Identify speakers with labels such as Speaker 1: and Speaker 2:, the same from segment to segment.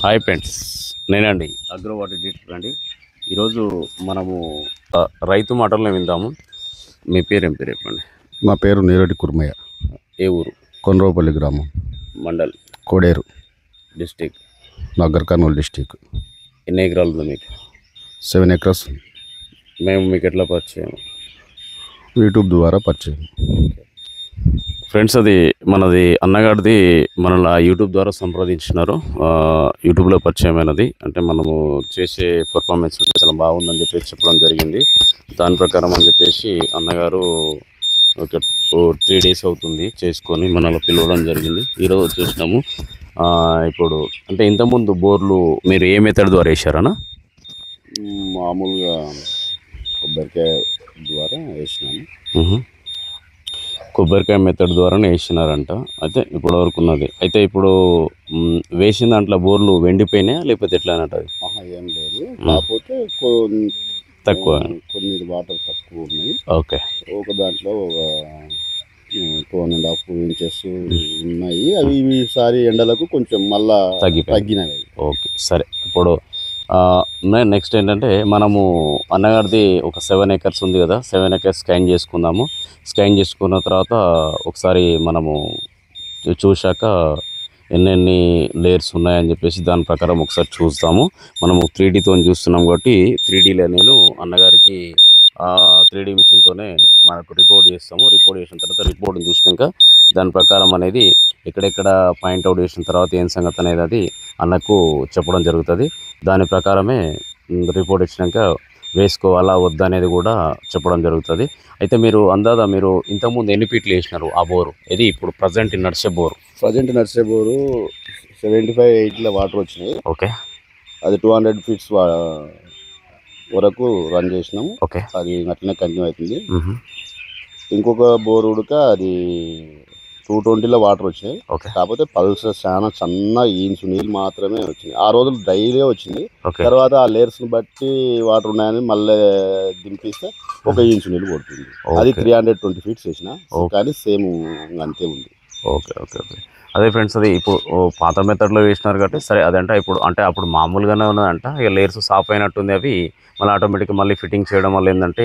Speaker 1: Hi friends, నేనండి agro water detector అండి. ఈరోజు మనము రైతు మాటలను విందాము. మీ పేరు ఏం పేరు చెప్పండి?
Speaker 2: నా పేరు నీరటి కుర్మయ్య.
Speaker 1: ఏ ఊరు?
Speaker 2: కొండ్రవపల్లి గ్రామం,
Speaker 1: మండల్,
Speaker 2: కోడేరు,
Speaker 1: డిస్టిక్,
Speaker 2: నగర్ కర్నూలు డిస్టిక్.
Speaker 1: ఎన్ని ఎకరాలు ఉంది మీకు?
Speaker 2: 7 acres.
Speaker 1: మేము మీకు ఎట్లా పరిచయం?
Speaker 2: యూట్యూబ్ ద్వారా పరిచయం.
Speaker 1: ఫ్రెండ్స్, అది మనది అన్నగాడిది మనల్ని యూట్యూబ్ ద్వారా సంప్రదించినారు. యూట్యూబ్లో పరిచయమైనది. అంటే మనము చేసే పర్ఫార్మెన్స్ చాలా బాగుందని చెప్పేసి చెప్పడం జరిగింది. దాని ప్రకారం అని చెప్పేసి అన్నగారు ఒక 3 days అవుతుంది చేసుకొని మనల్ని పిలవడం జరిగింది. ఈరోజు చూసినాము. ఇప్పుడు అంటే ఇంతకుముందు బోర్లు మీరు ఏ మెథడ్ ద్వారా వేసారనా?
Speaker 2: మామూలుగా కొబ్బరికాయ ద్వారా వేసినాము.
Speaker 1: కొబ్బరికాయ మెథడ్ ద్వారానే వేసినారంట. అయితే ఇప్పటి వరకు ఉన్నది. అయితే ఇప్పుడు వేసిన దాంట్లో బోర్లు వెండిపోయినాయా లేకపోతే ఎట్లా అంటది?
Speaker 2: ఏం లేదు, కాకపోతే
Speaker 1: తక్కువ,
Speaker 2: కొన్ని వాటర్ తక్కువ ఉన్నాయి.
Speaker 1: ఓకే.
Speaker 2: ఒక దాంట్లో ఒక 2.5 inches ఉన్నాయి. అవి ఈసారి ఎండలకు కొంచెం మళ్ళా తగ్గినవి.
Speaker 1: ఓకే, సరే. ఇప్పుడు నెక్స్ట్ ఏంటంటే మనము అన్నగారిది ఒక 7 acres ఉంది కదా, 7 acres స్కాన్ చేసుకుందాము. స్కాన్ చేసుకున్న తర్వాత ఒకసారి మనము చూశాక ఎన్నెన్ని లేయర్స్ ఉన్నాయని చెప్పేసి దాని ప్రకారం ఒకసారి చూస్తాము. మనము 3Dతో చూస్తున్నాం కాబట్టి 3Dలో నేను అన్నగారికి 3D మిషన్తోనే మనకు రిపోర్ట్ చేస్తాము. రిపోర్ట్ చేసిన తర్వాత రిపోర్ట్ని చూసినాక దాని ప్రకారం అనేది ఎక్కడెక్కడ పాయింట్అవుట్ చేసిన తర్వాత ఏం సంగతి అనేది అది అన్నకు చెప్పడం జరుగుతుంది. దాని ప్రకారమే రిపోర్ట్ ఇచ్చినాక వేసుకోవాలా వద్దా అనేది కూడా చెప్పడం జరుగుతుంది. అయితే మీరు మీరు ఇంతకుముందు ఎన్ని ఫీట్లు వేసినారు ఆ బోరు? ఇది ఇప్పుడు ప్రజెంట్ నడిచే బోరు
Speaker 2: 75-80 వాటర్ వచ్చినాయి.
Speaker 1: ఓకే.
Speaker 2: అది 200 feet వరకు రన్ చేసినాము.
Speaker 1: ఓకే.
Speaker 2: అది అట్లనే కంటిన్యూ అవుతుంది. ఇంకొక బోర్ ఉడక అది 220 వాటర్ వచ్చినాయి. కాకపోతే పల్స్ చాలా సన్న ఇంచు నీళ్ళు మాత్రమే వచ్చినాయి. ఆ రోజులు డైలీ వచ్చింది. తర్వాత ఆ లేయర్స్ని బట్టి వాటర్ ఉన్నాయని మళ్ళీ దింపిస్తే 1 ఇంచు నీళ్ళు పడుతుంది. అది 320 feet వేసిన, కానీ సేమ్ అంతే ఉంది.
Speaker 1: Okay okay okay. అదే ఫ్రెండ్స్, అది ఇప్పుడు పాత మెథడ్లో వేసినారు కాబట్టి సరే. అదంటే ఇప్పుడు అంటే అప్పుడు మామూలుగానే ఉన్నదంట. ఇక లేయర్స్ సాఫ్ అయినట్టుంది. అవి మళ్ళీ ఆటోమేటిక్గా మళ్ళీ ఫిట్టింగ్ చేయడం వల్ల ఏంటంటే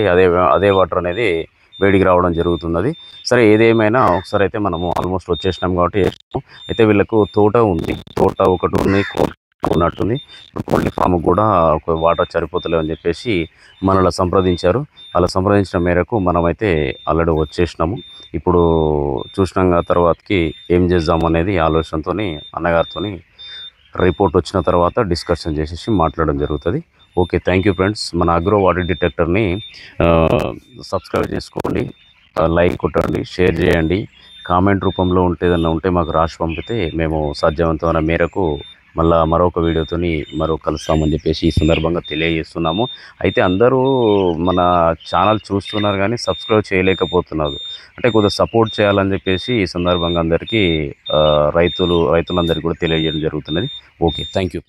Speaker 1: అదే వాటర్ అనేది వేడికి రావడం జరుగుతున్నది. సరే, ఏదేమైనా ఒకసారి అయితే మనము ఆల్మోస్ట్ వచ్చేసినాం కాబట్టి వేసినాము. అయితే వీళ్ళకు తోట ఉంది, తోట ఒకటి ఉంది, ఉన్నట్టుంది. కోల్డ్ ఫామ్ కూడా ఒక వాటర్ సరిపోతలేవు అని చెప్పేసి మనల్ని సంప్రదించారు. అలా సంప్రదించిన మేరకు మనమైతే ఆల్రెడీ వచ్చేసినాము. ఇప్పుడు చూసినాం తర్వాతకి ఏం చేద్దాం అనేది ఆలోచనతో అన్నగారితో రిపోర్ట్ వచ్చిన తర్వాత డిస్కషన్ చేసేసి మాట్లాడడం జరుగుతుంది. Okay, thank you friends. మన అగ్రో వాటర్ డిటెక్టర్ని సబ్స్క్రైబ్ చేసుకోండి, లైక్ కొట్టండి, షేర్ చేయండి. కామెంట్ రూపంలో ఏదన్నా ఉంటే మాకు రాసి పంపితే మేము సాధ్యవంతమైన మేరకు మళ్ళీ మరొక వీడియోతో కలుస్తామని చెప్పేసి ఈ సందర్భంగా తెలియజేస్తున్నాము. అయితే అందరూ మన ఛానల్ చూస్తున్నారు కానీ సబ్స్క్రైబ్ చేయలేకపోతున్నారు. అంటే కొద్దిగా సపోర్ట్ చేయాలని చెప్పేసి ఈ సందర్భంగా అందరికీ రైతులందరికీ కూడా తెలియజేయడం జరుగుతున్నది. Okay, thank you.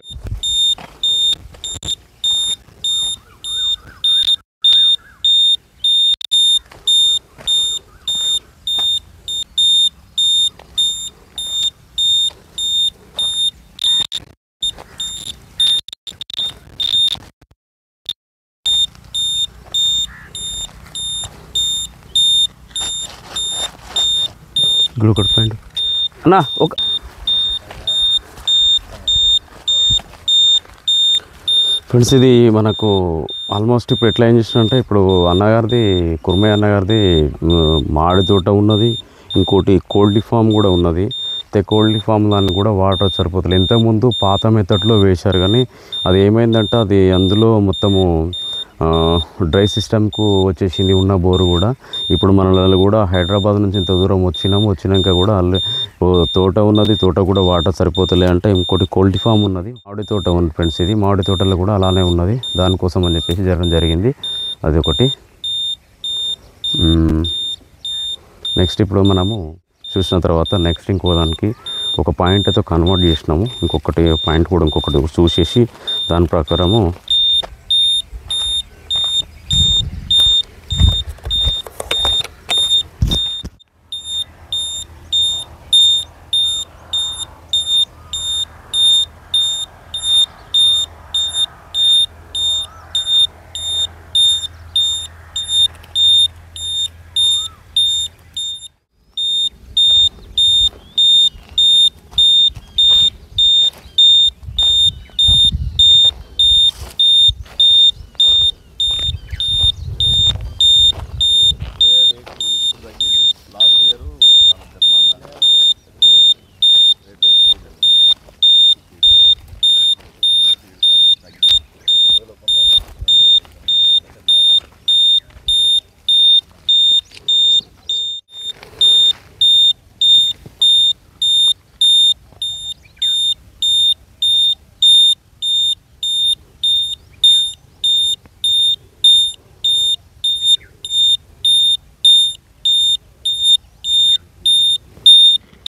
Speaker 1: గ్లూకోడ్ పాయింట్ అన్నా ఒక ఫ్రెండ్స్, ఇది మనకు ఆల్మోస్ట్ ఇప్పుడు ఎట్లా ఏం చేసినంటే ఇప్పుడు అన్నగారిది కుర్మయ్య అన్నగారిది మామిడి తోట ఉన్నది, ఇంకోటి కోల్డ్ ఫామ్ కూడా ఉన్నది. అయితే కోల్డ్ ఫామ్ దాన్ని కూడా వాటర్ సరిపోతుంది. ఇంతకుముందు పాత మెథడ్లో వేశారు కానీ అది ఏమైందంటే అది అందులో మొత్తము డ్రై సిస్టమ్కు వచ్చేసింది ఉన్న బోరు కూడా. ఇప్పుడు మనలో కూడా హైదరాబాద్ నుంచి ఇంత దూరం వచ్చినాక కూడా తోట ఉన్నది, తోట కూడా వాటర్ సరిపోతలే అంటే ఇంకోటి కోల్డ్ ఫామ్ ఉన్నది, మామిడి తోట ఉంది ఫ్రెండ్స్. ఇది మామిడి తోటలో కూడా అలానే ఉన్నది. దానికోసం అని చెప్పేసి జరగడం జరిగింది. అది ఒకటి. నెక్స్ట్ ఇప్పుడు మనము చూసిన తర్వాత నెక్స్ట్ ఇంకో దానికి ఒక పాయింట్ అయితే కన్వర్ట్ చేసినాము. ఇంకొకటి పాయింట్ కూడా ఇంకొకటి చూసేసి దాని ప్రకారము